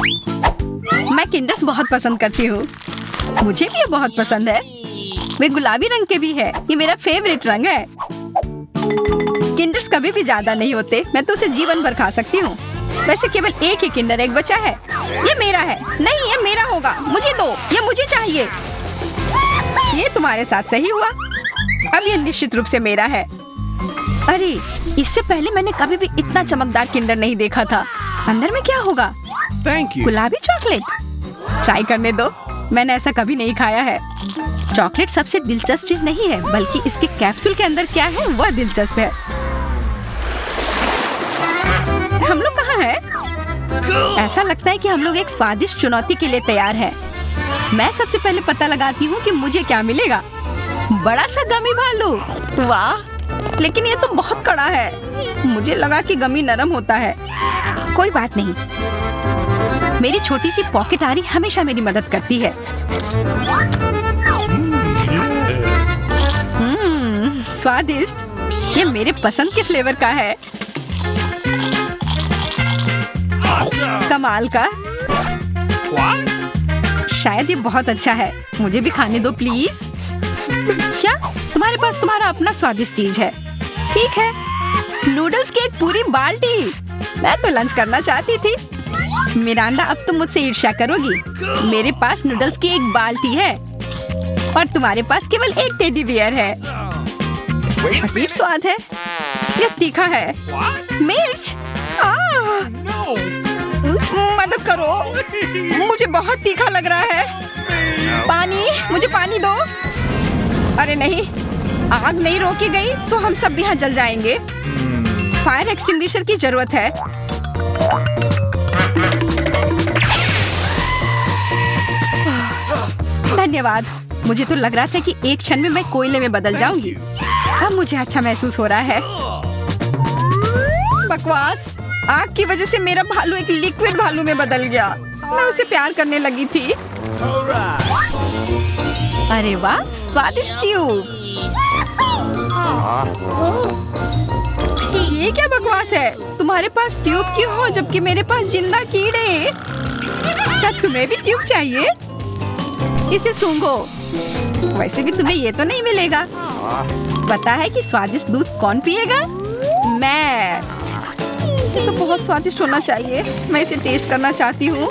मैं किंडर्स बहुत पसंद करती हूँ। मुझे भी ये बहुत पसंद है। वे गुलाबी रंग के भी है। ये मेरा फेवरेट रंग है। किंडर्स कभी भी ज्यादा नहीं होते। मैं तो उसे जीवन भर खा सकती हूँ। वैसे केवल एक ही किंडर एग बचा है। ये मेरा है। नहीं, ये मेरा होगा। मुझे दो। ये मुझे चाहिए। ये तुम्हारे साथ सही हुआ। अब ये निश्चित रूप से मेरा है। अरे, इससे पहले मैंने कभी भी इतना चमकदार किंडर नहीं देखा था। अंदर में क्या होगा? गुलाबी चॉकलेट। ट्राई करने दो। मैंने ऐसा कभी नहीं खाया है। चॉकलेट सबसे दिलचस्प चीज नहीं है, बल्कि इसके कैप्सूल के अंदर क्या है वह दिलचस्प है। हम लोग कहाँ हैं? ऐसा लगता है कि हम लोग एक स्वादिष्ट चुनौती के लिए तैयार हैं। मैं सबसे पहले पता लगाती हूँ कि मुझे क्या मिलेगा। बड़ा सा गमी भालू। वाह, लेकिन ये तो बहुत कड़ा है। मुझे लगा कि गमी नरम होता है। कोई बात नहीं। मेरी छोटी सी पॉकेट आरी हमेशा मेरी मदद करती है। स्वादिष्ट। ये मेरे पसंद के फ्लेवर का है। कमाल का। शायद ये बहुत अच्छा है। मुझे भी खाने दो प्लीज। क्या तुम्हारे पास तुम्हारा अपना स्वादिष्ट चीज है? ठीक है। नूडल्स की एक पूरी बाल्टी। मैं तो लंच करना चाहती थी। मिरांडा, अब तुम मुझसे ईर्ष्या करोगी। मेरे पास नूडल्स की एक बाल्टी है और तुम्हारे पास केवल एक टेडी बियर है। अजीब स्वाद है। यह तीखा है। मिर्च। मदद करो, मुझे बहुत तीखा लग रहा है। पानी, मुझे पानी दो। अरे नहीं, आग नहीं रोकी गई तो हम सब यहाँ जल जाएंगे। फायर एक्सटिंग्विशर की जरूरत है। धन्यवाद। मुझे तो लग रहा था कि एक क्षण में मैं कोयले में बदल जाऊंगी। अब मुझे अच्छा महसूस हो रहा है। बकवास। आग की वजह से मेरा भालू एक लिक्विड भालू में बदल गया। मैं उसे प्यार करने लगी थी। अरे वाह, स्वादिष्ट ट्यूब। ये क्या बकवास है? तुम्हारे पास ट्यूब क्यों हो जबकि मेरे पास जिंदा कीड़े? क्या तुम्हें भी ट्यूब चाहिए? इसे सूंघो। वैसे भी तुम्हें ये तो नहीं मिलेगा। पता है कि स्वादिष्ट दूध कौन पिएगा? मैं। ये तो बहुत स्वादिष्ट होना चाहिए। मैं इसे टेस्ट करना चाहती हूँ।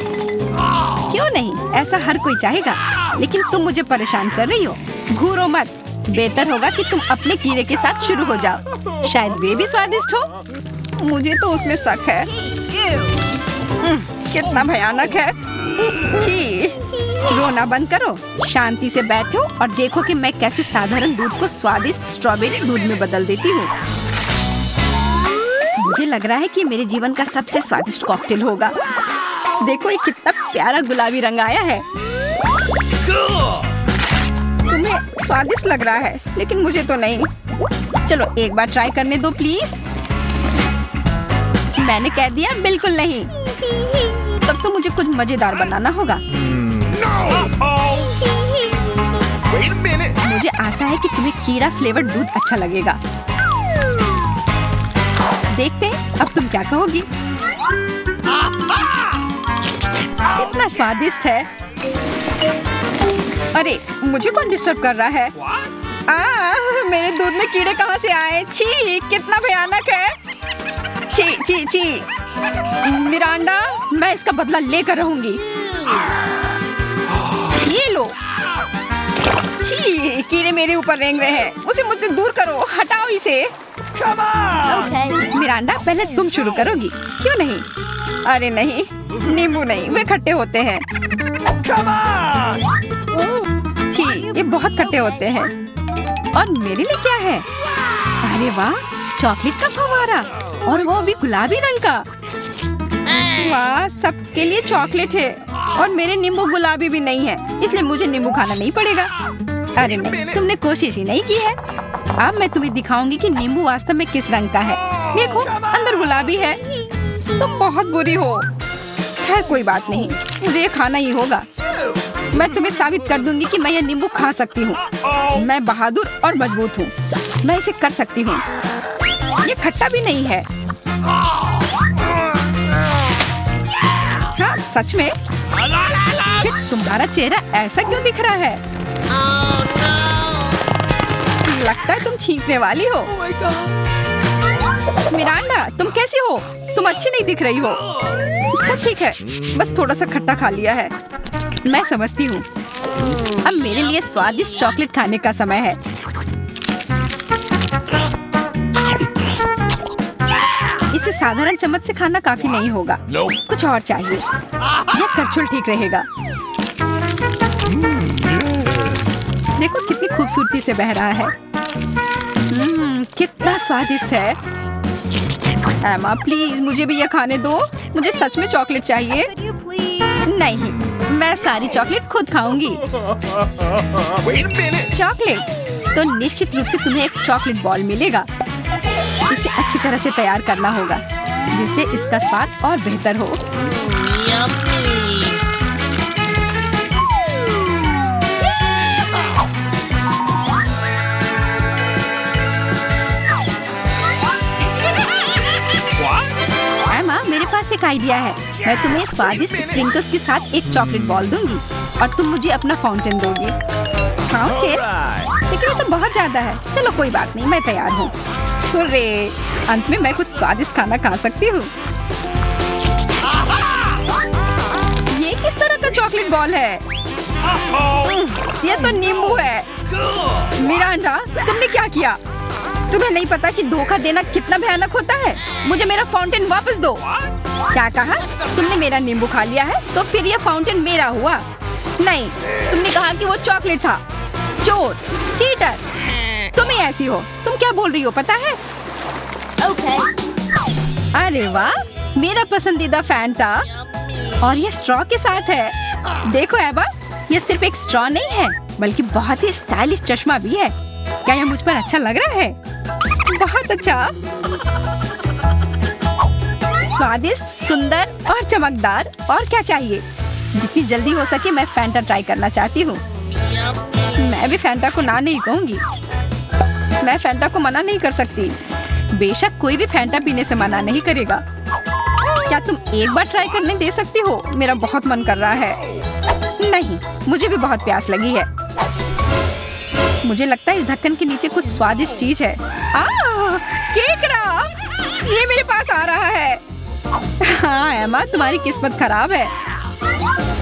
क्यों नहीं, ऐसा हर कोई चाहेगा। लेकिन तुम मुझे परेशान कर रही हो। घूरो मत। बेहतर होगा कि तुम अपने कीड़े के साथ शुरू हो जाओ। शायद वे भी स्वादिष्ट हो। मुझे तो उसमें शक है। कितना भयानक है। छी। रोना बंद करो, शांति से बैठो और देखो कि मैं कैसे साधारण दूध को स्वादिष्ट स्ट्रॉबेरी दूध में बदल देती हूँ। मुझे लग रहा है कि मेरे जीवन का सबसे स्वादिष्ट कॉकटेल होगा। देखो ये कितना प्यारा गुलाबी रंग आया है। तुम्हें स्वादिष्ट लग रहा है, लेकिन मुझे तो नहीं। चलो एक बार ट्राई करने दो प्लीज। मैंने कह दिया बिल्कुल नहीं। तब तो मुझे कुछ मजेदार बनाना होगा। मुझे आशा है कि तुम्हें कीड़ा फ्लेवर दूध अच्छा लगेगा। देखते हैं अब तुम क्या कहोगी। कितना स्वादिष्ट है। अरे, मुझे कौन डिस्टर्ब कर रहा है? मेरे दूध में कीड़े कहाँ से आए? छी, कितना भयानक है। छी छी छी। मिरांडा, मैं इसका बदला लेकर रहूंगी। ये लो। छी, कीड़े मेरे ऊपर रेंग रहे हैं। उसे मुझसे दूर करो। हटाओ इसे। मिरांडा, पहले तुम शुरू करोगी क्यों नहीं? अरे नहीं, नींबू नहीं, वे खट्टे होते हैं। छी, ये बहुत खट्टे होते हैं। और मेरे लिए क्या है? अरे वाह, चॉकलेट का फव्वारा, और वो भी गुलाबी रंग का। वाह, सबके लिए चॉकलेट है और मेरे नींबू गुलाबी भी नहीं है, इसलिए मुझे नींबू खाना नहीं पड़ेगा। अरे नहीं, तुमने कोशिश ही नहीं की है। अब मैं तुम्हें दिखाऊंगी कि नींबू वास्तव में किस रंग का है। देखो, अंदर गुलाबी है। तुम बहुत बुरी हो। खैर कोई बात नहीं, मुझे ये खाना ही होगा। मैं तुम्हें साबित कर दूंगी कि मैं ये नींबू खा सकती हूँ। मैं बहादुर और मजबूत हूँ। मैं इसे कर सकती हूँ। ये खट्टा भी नहीं है। हाँ, सच में? फिर तुम्हारा चेहरा ऐसा क्यों दिख रहा है? लगता है तुम छींकने वाली हो। मिरांडा, तुम कैसी हो? तुम अच्छी नहीं दिख रही हो। सब ठीक है, बस थोड़ा सा खट्टा खा लिया है। मैं समझती हूँ। अब मेरे लिए स्वादिष्ट चॉकलेट खाने का समय है। इसे साधारण चम्मच से खाना काफी नहीं होगा। कुछ और चाहिए। यह करछुल ठीक रहेगा। देखो कितनी खूबसूरती से बह रहा है। कितना स्वादिष्ट है। एमा प्लीज मुझे भी यह खाने दो। मुझे सच में चॉकलेट चाहिए। नहीं, मैं सारी चॉकलेट खुद खाऊंगी। चॉकलेट तो निश्चित रूप से तुम्हें एक चॉकलेट बॉल मिलेगा। इसे अच्छी तरह से तैयार करना होगा जिससे इसका स्वाद और बेहतर हो। एमा, मेरे पास एक आइडिया है। मैं तुम्हें स्वादिष्ट स्प्रिंकल्स के साथ एक चॉकलेट बॉल दूंगी और तुम मुझे अपना फाउंटेन दोगी। फाउंटेन? लेकिन ये तो बहुत ज्यादा है। चलो कोई बात नहीं, मैं तैयार हूँ। अरे, अंत में मैं कुछ स्वादिष्ट खाना खा सकती हूँ। ये किस तरह का चॉकलेट बॉल है? ये तो नींबू है। मिरांडा, तुमने क्या किया? तुम्हें नहीं पता कि धोखा देना कितना भयानक होता है? मुझे मेरा फाउंटेन वापस दो। क्या कहा? तुमने मेरा नींबू खा लिया है तो फिर यह फाउंटेन मेरा हुआ? नहीं, तुमने कहा कि वो चॉकलेट था। चोर, चीटर, तुम ही ऐसी हो। तुम क्या बोल रही हो पता है? अरे वाह, मेरा पसंदीदा फैंटा और ये स्ट्रॉ के साथ है। देखो एबा, ये सिर्फ एक स्ट्रॉ नहीं है बल्कि बहुत ही स्टाइलिश चश्मा भी है। क्या यह मुझ पर अच्छा लग रहा है? बहुत अच्छा, स्वादिष्ट, सुंदर और चमकदार। और क्या चाहिए? जितनी जल्दी हो सके मैं फैंटा ट्राई करना चाहती हूँ। मैं भी फैंटा को ना नहीं कहूँगी। मैं फैंटा को मना नहीं कर सकती। बेशक कोई भी फैंटा पीने से मना नहीं करेगा। क्या तुम एक बार ट्राई करने दे सकती हो? मेरा बहुत मन कर रहा है। नहीं, मुझे भी बहुत प्यास लगी है। मुझे लगता है इस ढक्कन के नीचे कुछ स्वादिष्ट चीज है। केकड़ा, ये मेरे पास आ रहा है। हाँ एमा, तुम्हारी किस्मत खराब है।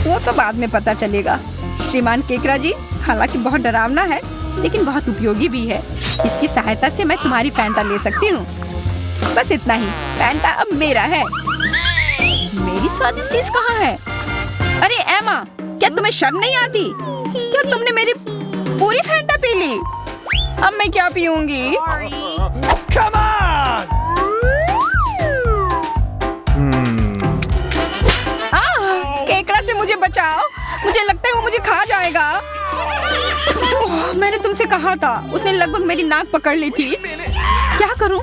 वो तो बाद में पता चलेगा। श्रीमान केकड़ा जी, हालांकि बहुत डरावना है लेकिन बहुत उपयोगी भी है। इसकी सहायता से मैं तुम्हारी फैंटा ले सकती हूँ। बस इतना ही। फैंटा अब मेरा है। मेरी स्वादिष्ट चीज कहाँ है? अरे एमा, क्या तुम्हें शर्म नहीं आती? क्या तुमने मेरी पूरी फैंटा पी ली? अब मैं क्या पीऊंगी? Come on! केकड़ा से मुझे बचाओ। मुझे लगता है वो मुझे खा जाएगा। मैंने तुमसे कहा था। उसने लगभग मेरी नाक पकड़ ली थी। क्या करूं?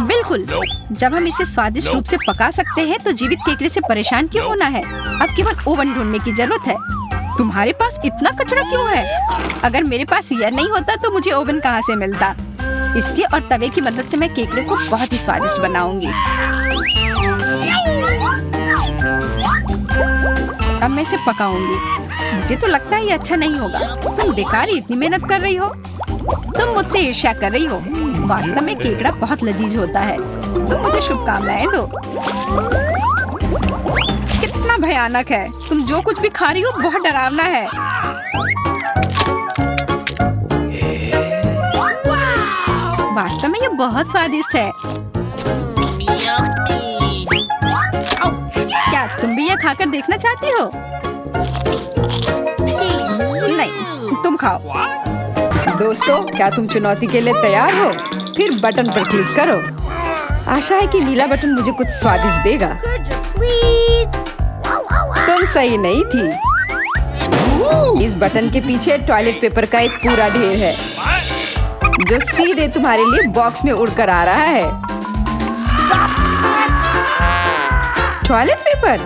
बिल्कुल, जब हम इसे स्वादिष्ट रूप से पका सकते हैं तो जीवित केकड़े से परेशान क्यों होना है? अब केवल ओवन ढूंढने की जरूरत है। तुम्हारे पास इतना कचरा क्यों है? अगर मेरे पास यह नहीं होता तो मुझे ओवन कहाँ से मिलता? इसके और तवे की मदद से मैं केकड़े को बहुत ही स्वादिष्ट बनाऊंगी। अब मैं इसे पकाऊंगी। मुझे तो लगता है ये अच्छा नहीं होगा। तुम बेकार ही इतनी मेहनत कर रही हो। तुम मुझसे ईर्ष्या कर रही हो। वास्तव में केकड़ा बहुत लजीज होता है। तुम मुझे शुभकामनाएं दो। कितना भयानक है। तुम जो कुछ भी खा रही हो बहुत डरावना है। वास्तव में ये बहुत स्वादिष्ट है। क्या तुम भी यह खाकर देखना चाहती हो? नहीं, तुम खाओ। दोस्तों, क्या तुम चुनौती के लिए तैयार हो? फिर बटन पर क्लिक करो। आशा है कि नीला बटन मुझे कुछ स्वादिष्ट देगा। तुम सही नहीं थी। इस बटन के पीछे टॉयलेट पेपर का एक पूरा ढेर है जो सीधे तुम्हारे लिए बॉक्स में उड़कर आ रहा है। Toilet paper?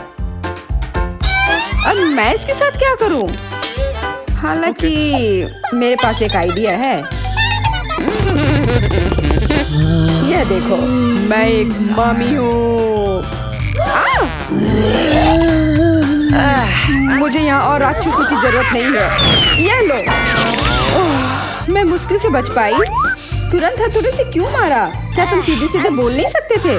अब मैं इसके साथ क्या करूं? हालांकि मेरे पास एक आइडिया है। यह देखो, मैं एक मम्मी हूँ। मुझे यहाँ और राक्षसों की जरूरत नहीं है। ये लो। ओह, मैं मुश्किल से बच पाई। तुरंत हथौड़े से क्यों मारा? क्या तुम सीधे सीधे बोल नहीं सकते थे?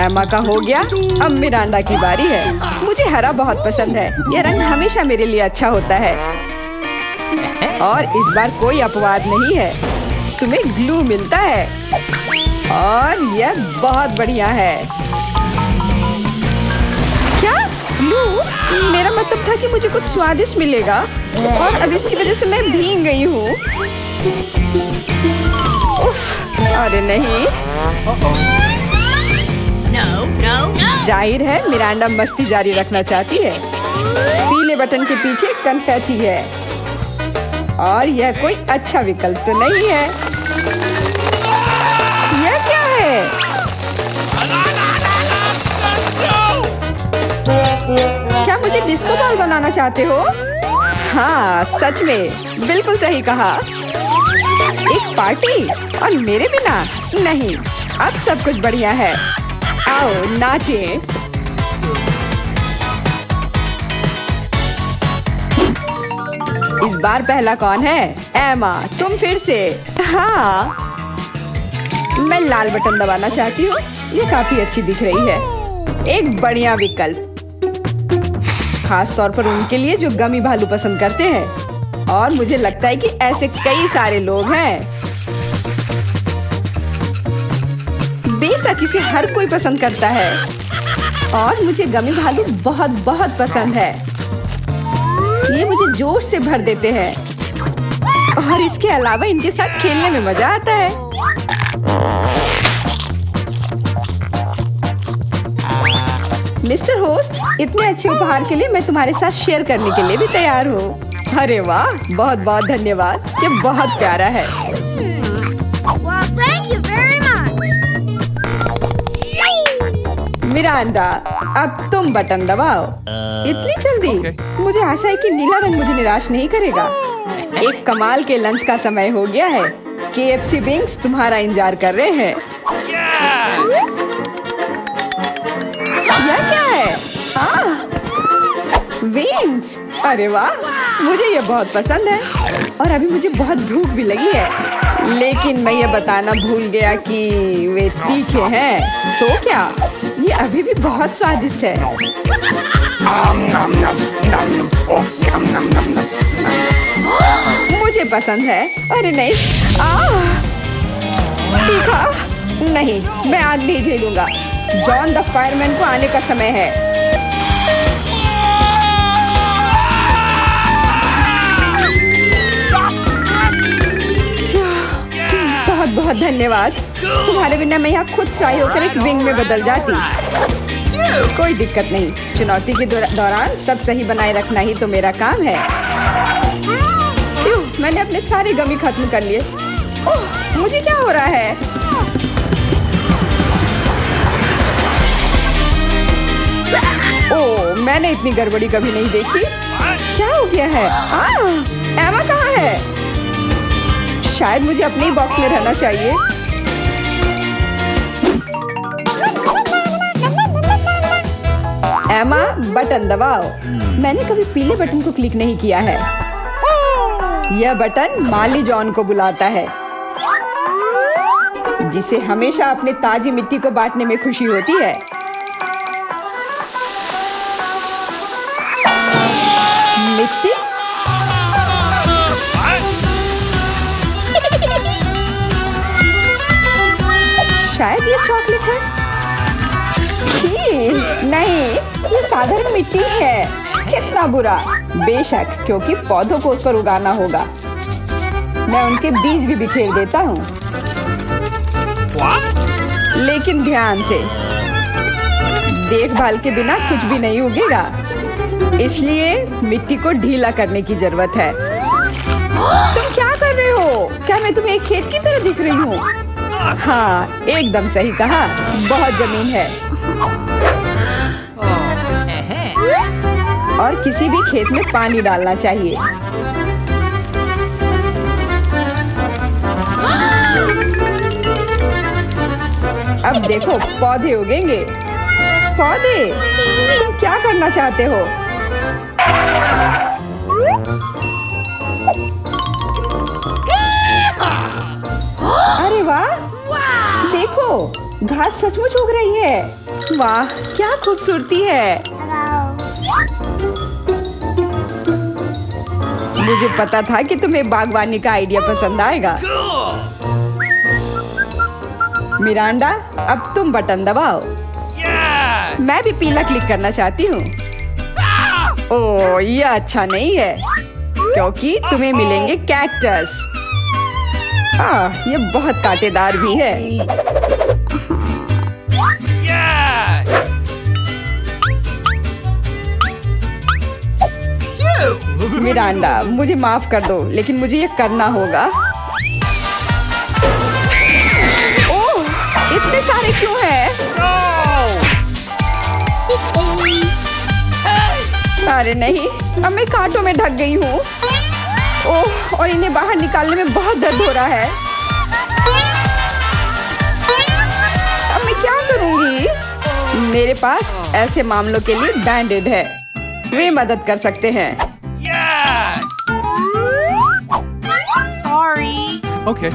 एमा का हो गया, अब मिरांडा की बारी है। मुझे हरा बहुत पसंद है। यह रंग हमेशा मेरे लिए अच्छा होता है। और इस बार कोई अपवाद नहीं है। तुम्हें ग्लू मिलता है और यह बहुत बढ़िया है। क्या ग्लू? मेरा मतलब था कि मुझे कुछ स्वादिष्ट मिलेगा और अब इसकी वजह से मैं भीग गई हूँ। उफ, अरे नहीं। जाहिर है मिरांडा मस्ती जारी रखना चाहती है। पीले बटन के पीछे कन्फेटी है और यह कोई अच्छा विकल्प तो नहीं है। यह क्या है? क्या मुझे डिस्को बॉल बनाना चाहते हो? हाँ, सच में बिल्कुल सही कहा। एक पार्टी और मेरे बिना? नहीं, अब सब कुछ बढ़िया है। आओ नाचें। इस बार पहला कौन है? एमा, तुम फिर से। हाँ, मैं लाल बटन दबाना चाहती हूँ। ये काफी अच्छी दिख रही है। एक बढ़िया विकल्प, खास तौर पर उनके लिए जो गमी भालू पसंद करते हैं। और मुझे लगता है कि ऐसे कई सारे लोग हैं। बेशक इसे हर कोई पसंद करता है और मुझे गमी भालू बहुत बहुत पसंद है। ये मुझे जोश से भर देते हैं और इसके अलावा इनके साथ खेलने में मजा आता है। मिस्टर होस्ट, इतने अच्छे उपहार के लिए मैं तुम्हारे साथ शेयर करने के लिए भी तैयार हूँ। अरे वाह, बहुत बहुत धन्यवाद। ये बहुत प्यारा है। मिरांडा, अब तुम बटन दबाओ। इतनी जल्दी? मुझे आशा है कि नीला रंग मुझे निराश नहीं करेगा। एक कमाल के लंच का समय हो गया है। KFC विंग्स तुम्हारा इंतजार कर रहे हैं। यह क्या है? विंग्स, अरे वाह, मुझे ये बहुत पसंद है और अभी मुझे बहुत भूख भी लगी है। लेकिन मैं ये बताना भूल गया कि वे तीखे हैं। तो क्या? ये अभी भी बहुत स्वादिष्ट है। मुझे पसंद है। अरे नहीं, तीखा नहीं, मैं आग नहीं झेलूंगा। जॉन द फायरमैन को आने का समय है। बहुत बहुत धन्यवाद। तुम्हारे बिना मैं यहाँ खुद फ्राई होकर एक विंग में बदल जाती। कोई दिक्कत नहीं, चुनौती के दौरान सब सही बनाए रखना ही तो मेरा काम है। मैंने अपने सारे गमी खत्म कर लिए। ओह, मुझे क्या हो रहा है? ओह, मैंने इतनी गड़बड़ी कभी नहीं देखी। क्या हो गया है? एमा कहाँ है? शायद मुझे अपने ही बॉक्स में रहना चाहिए। एमा, बटन दबाओ। मैंने कभी पीले बटन को क्लिक नहीं किया है। यह बटन माली जॉन को बुलाता है, जिसे हमेशा अपने ताजी मिट्टी को बांटने में खुशी होती है। मिट्टी? शायद ये चॉकलेट है। नहीं, ये साधारण मिट्टी है। कितना बुरा। बेशक, क्योंकि पौधों को उस पर उगाना होगा। मैं उनके बीज भी बिखेर देता हूँ। लेकिन ध्यान से, देखभाल के बिना कुछ भी नहीं उगेगा। इसलिए मिट्टी को ढीला करने की जरूरत है। तुम क्या कर रहे हो? क्या मैं तुम्हें एक खेत की तरह दिख रही हूँ? हाँ, एकदम सही कहा। बहुत जमीन है और किसी भी खेत में पानी डालना चाहिए। अब देखो, पौधे उगेंगे। पौधे? तुम क्या करना चाहते हो? अरे वाह, देखो घास सचमुच उग रही है। वाह, क्या खूबसूरती है। मुझे पता था कि तुम्हें बागवानी का आइडिया पसंद आएगा। मिरांडा, अब तुम बटन दबाओ। मैं भी पीला क्लिक करना चाहती हूँ। ओह, ये अच्छा नहीं है क्योंकि तुम्हें मिलेंगे कैक्टस। ये बहुत कांटेदार भी है। मिरांडा, मुझे माफ कर दो, लेकिन मुझे ये करना होगा। ओह, इतने सारे क्यों हैं? अरे नहीं, अब मैं कांटों में ढक गई हूँ। ओह, और इन्हें बाहर निकालने में बहुत दर्द हो रहा है। अब मैं क्या करूँगी? मेरे पास ऐसे मामलों के लिए बैंडेड है, वे मदद कर सकते हैं। Sorry. Okay.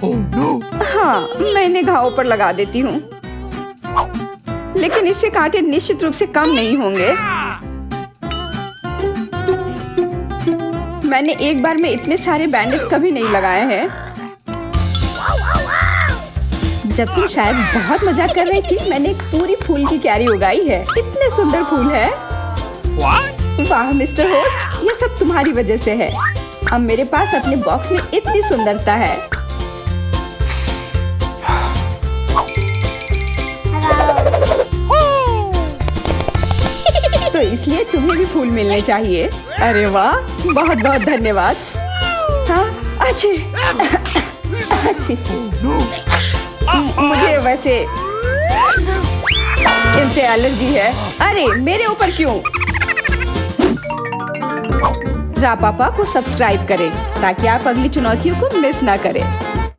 Oh no! हाँ, मैं इन्हें घावों पर लगा देती हूँ, लेकिन इससे कांटे निश्चित रूप से कम नहीं होंगे। मैंने एक बार में इतने सारे बैंडेज कभी नहीं लगाए हैं। जब तुम शायद बहुत मजाक कर रही थी, मैंने एक पूरी फूल की क्यारी उगाई है। इतने सुंदर फूल है। What? वाह मिस्टर होस्ट, ये सब तुम्हारी वजह से है। अब मेरे पास अपने बॉक्स में इतनी सुंदरता है। तो इसलिए तुम्हें भी फूल मिलने चाहिए। अरे वाह, बहुत बहुत धन्यवाद। हाँ, अच्छी अच्छी। मुझे वैसे इनसे एलर्जी है। अरे मेरे ऊपर क्यों? रापापा को सब्सक्राइब करें ताकि आप अगली चुनौतियों को मिस ना करें।